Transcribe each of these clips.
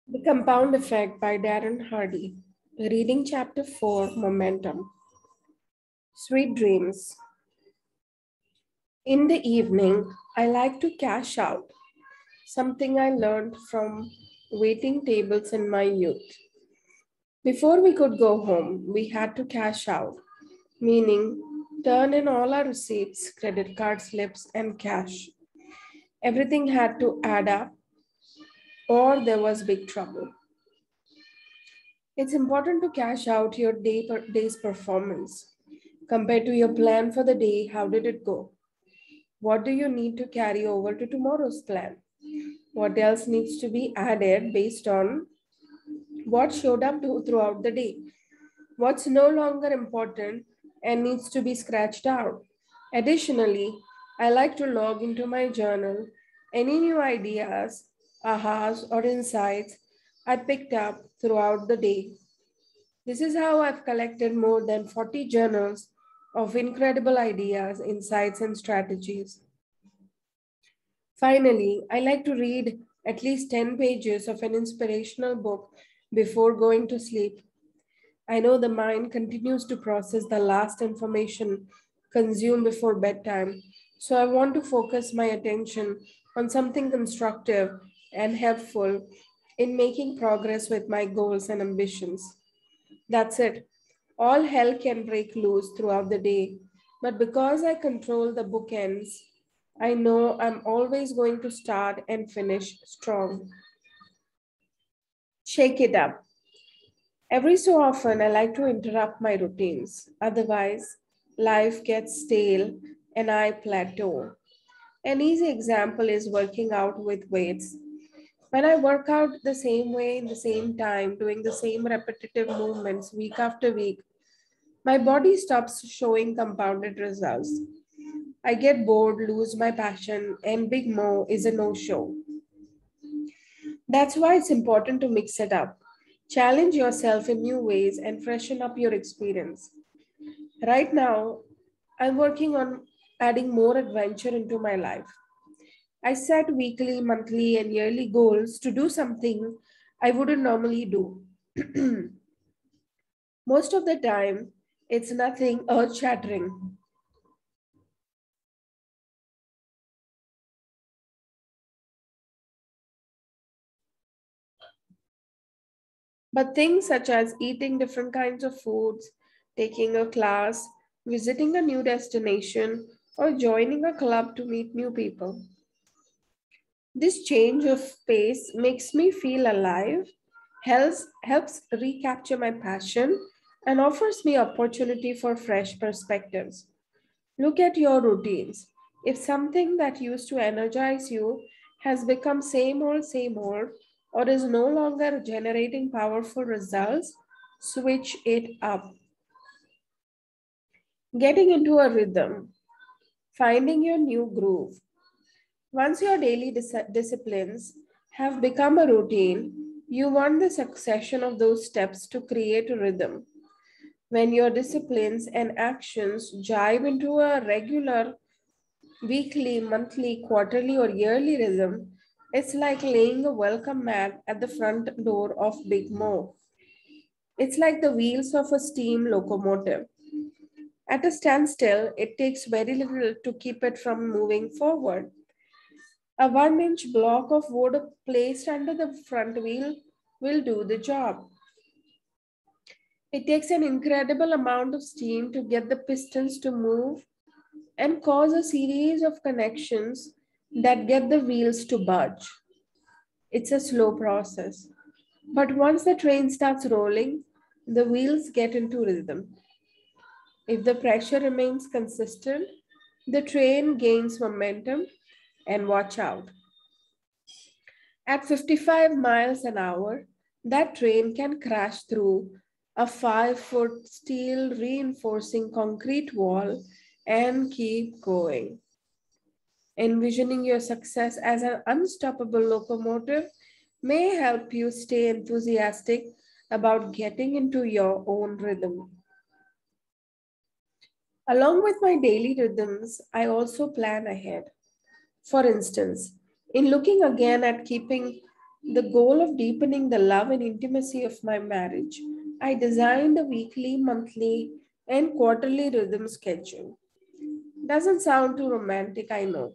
The Compound Effect by Darren Hardy. Reading Chapter 4 Momentum. Sweet Dreams. In the evening, I like to cash out, something I learned from waiting tables in my youth. Before we could go home, we had to cash out, meaning turn in all our receipts, credit card slips, and cash. Everything had to add up, or there was big trouble. It's important to cash out your day's performance. Compared to your plan for the day, how did it go? What do you need to carry over to tomorrow's plan? What else needs to be added based on what showed up throughout the day? What's no longer important and needs to be scratched out? Additionally, I like to log into my journal any new ideas, ahas, or insights I picked up throughout the day. This is how I've collected more than 40 journals of incredible ideas, insights, and strategies. Finally, I like to read at least 10 pages of an inspirational book before going to sleep. I know the mind continues to process the last information consumed before bedtime, so I want to focus my attention on something constructive and helpful in making progress with my goals and ambitions. That's it. All hell can break loose throughout the day, but because I control the bookends, I know I'm always going to start and finish strong. Shake it up. Every so often, I like to interrupt my routines. Otherwise, life gets stale and I plateau. An easy example is working out with weights. When I work out the same way in the same time, doing the same repetitive movements week after week, my body stops showing compounded results. I get bored, lose my passion, and Big Mo is a no show. That's why it's important to mix it up. Challenge yourself in new ways and freshen up your experience. Right now, I'm working on adding more adventure into my life. I set weekly, monthly, and yearly goals to do something I wouldn't normally do. Most of the time, it's nothing earth shattering, but things such as eating different kinds of foods, taking a class, visiting a new destination, or joining a club to meet new people. This change of pace makes me feel alive, helps recapture my passion, and offers me opportunity for fresh perspectives. Look at your routines. If something that used to energize you has become same old, or is no longer generating powerful results, switch it up. Getting into a rhythm, finding your new groove. Once your daily disciplines have become a routine, you want the succession of those steps to create a rhythm. When your disciplines and actions jive into a regular weekly, monthly, quarterly, or yearly rhythm, it's like laying a welcome mat at the front door of Big Mo. It's like the wheels of a steam locomotive. At a standstill, it takes very little to keep it from moving forward. A 1 inch block of wood placed under the front wheel will do the job. It takes an incredible amount of steam to get the pistons to move and cause a series of connections that get the wheels to budge. It's a slow process. But once the train starts rolling, the wheels get into rhythm. If the pressure remains consistent, the train gains momentum, and watch out. At 55 miles an hour, that train can crash through a 5 foot steel reinforcing concrete wall and keep going. Envisioning your success as an unstoppable locomotive may help you stay enthusiastic about getting into your own rhythm. Along with my daily rhythms, I also plan ahead. For instance, in looking again at keeping the goal of deepening the love and intimacy of my marriage, I designed a weekly, monthly, and quarterly rhythm schedule. Doesn't sound too romantic, I know,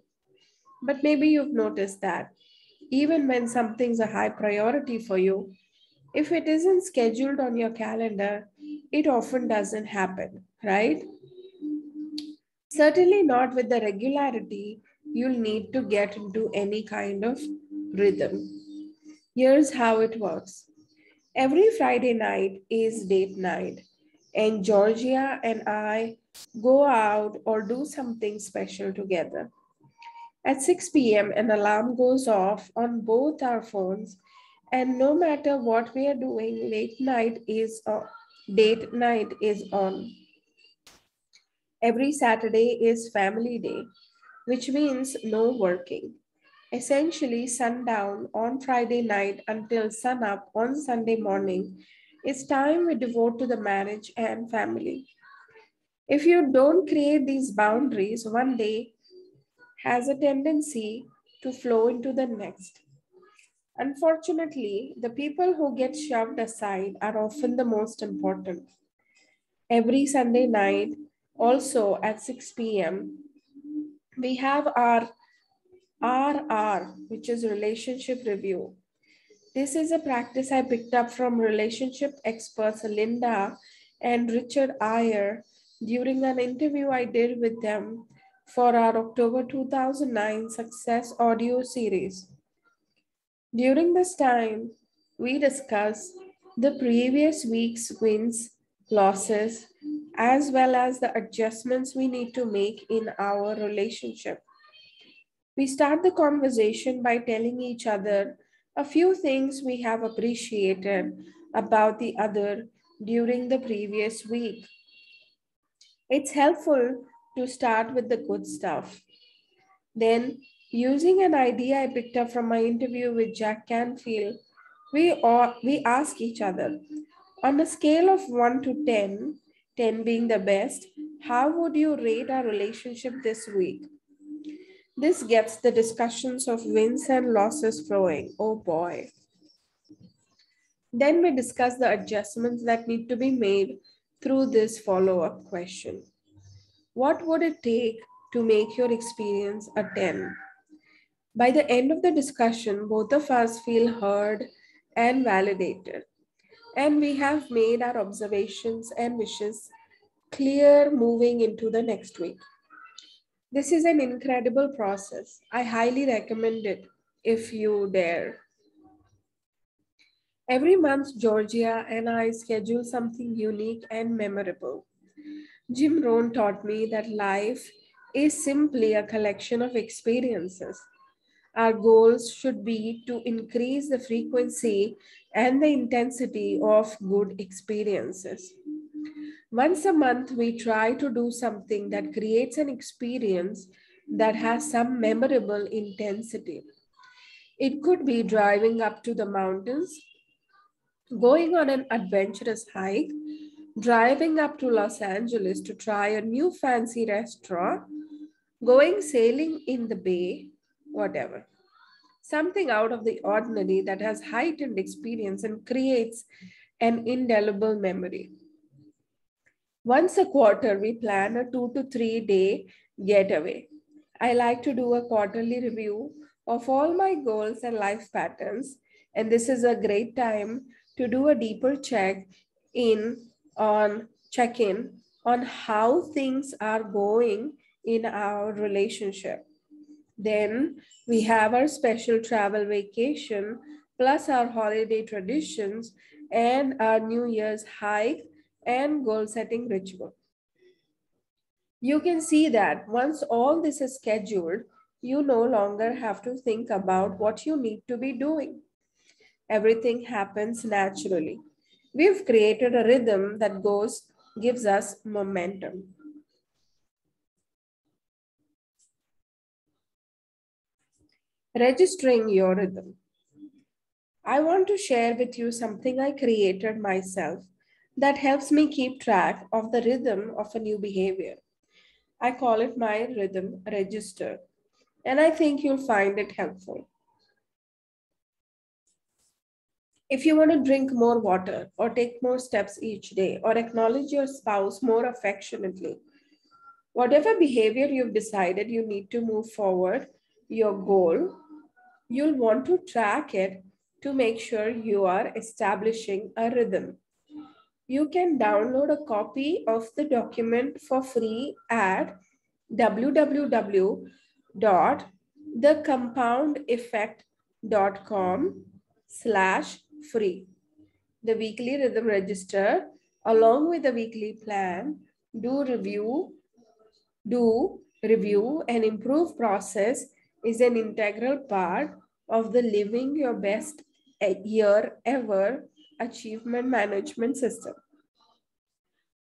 but maybe you've noticed that even when something's a high priority for you, if it isn't scheduled on your calendar, it often doesn't happen, right? Certainly not with the regularity you'll need to get into any kind of rhythm. Here's how it works. Every Friday night is date night, and Georgia and I go out or do something special together. At 6 p.m., an alarm goes off on both our phones, and no matter what we are doing, date night is on. Every Saturday is family day, which means no working. Essentially, sundown on Friday night until sunup on Sunday morning is time we devote to the marriage and family. If you don't create these boundaries, one day has a tendency to flow into the next. Unfortunately, the people who get shoved aside are often the most important. Every Sunday night, also at 6 p.m., we have our RR, which is relationship review. This is a practice I picked up from relationship experts Linda and Richard Ayer during an interview I did with them for our October 2009 Success audio series. During this time, we discuss the previous week's wins, losses, as well as the adjustments we need to make in our relationship. We start the conversation by telling each other a few things we have appreciated about the other during the previous week. It's helpful to start with the good stuff. Then, using an idea I picked up from my interview with Jack Canfield, we ask each other, on a scale of 1 to 10, 10 being the best, how would you rate our relationship this week? This gets the discussions of wins and losses flowing. Oh boy. Then we discuss the adjustments that need to be made through this follow up question. What would it take to make your experience a 10? By the end of the discussion, both of us feel heard and validated, and we have made our observations and wishes clear moving into the next week. This is an incredible process. I highly recommend it if you dare. Every month, Georgia and I schedule something unique and memorable. Jim Rohn taught me that life is simply a collection of experiences. Our goals should be to increase the frequency and the intensity of good experiences. Once a month, we try to do something that creates an experience that has some memorable intensity. It could be driving up to the mountains, going on an adventurous hike, driving up to Los Angeles to try a new fancy restaurant, going sailing in the bay, whatever. Something out of the ordinary that has heightened experience and creates an indelible memory. Once a quarter, we plan a 2 to 3 day getaway. I like to do a quarterly review of all my goals and life patterns, and this is a great time to do a deeper check in on how things are going in our relationship. Then we have our special travel vacation, plus our holiday traditions and our New Year's hike and goal setting ritual. You can see that once all this is scheduled, you no longer have to think about what you need to be doing. Everything happens naturally. We've created a rhythm that gives us momentum. Registering your rhythm. I want to share with you something I created myself that helps me keep track of the rhythm of a new behavior. I call it my rhythm register, and I think you'll find it helpful. If you want to drink more water or take more steps each day or acknowledge your spouse more affectionately, whatever behavior you've decided you need to move forward your goal, you'll want to track it to make sure you are establishing a rhythm. You can download a copy of the document for free at www.thecompoundeffect.com/free. The weekly rhythm register, along with the weekly plan, do review and improve process is an integral part of the living your best year ever achievement management system.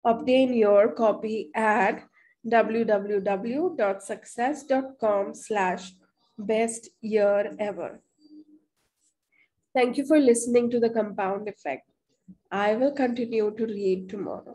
Obtain your copy at www.success.com/best year ever. Thank you for listening to The Compound Effect. I will continue to read tomorrow.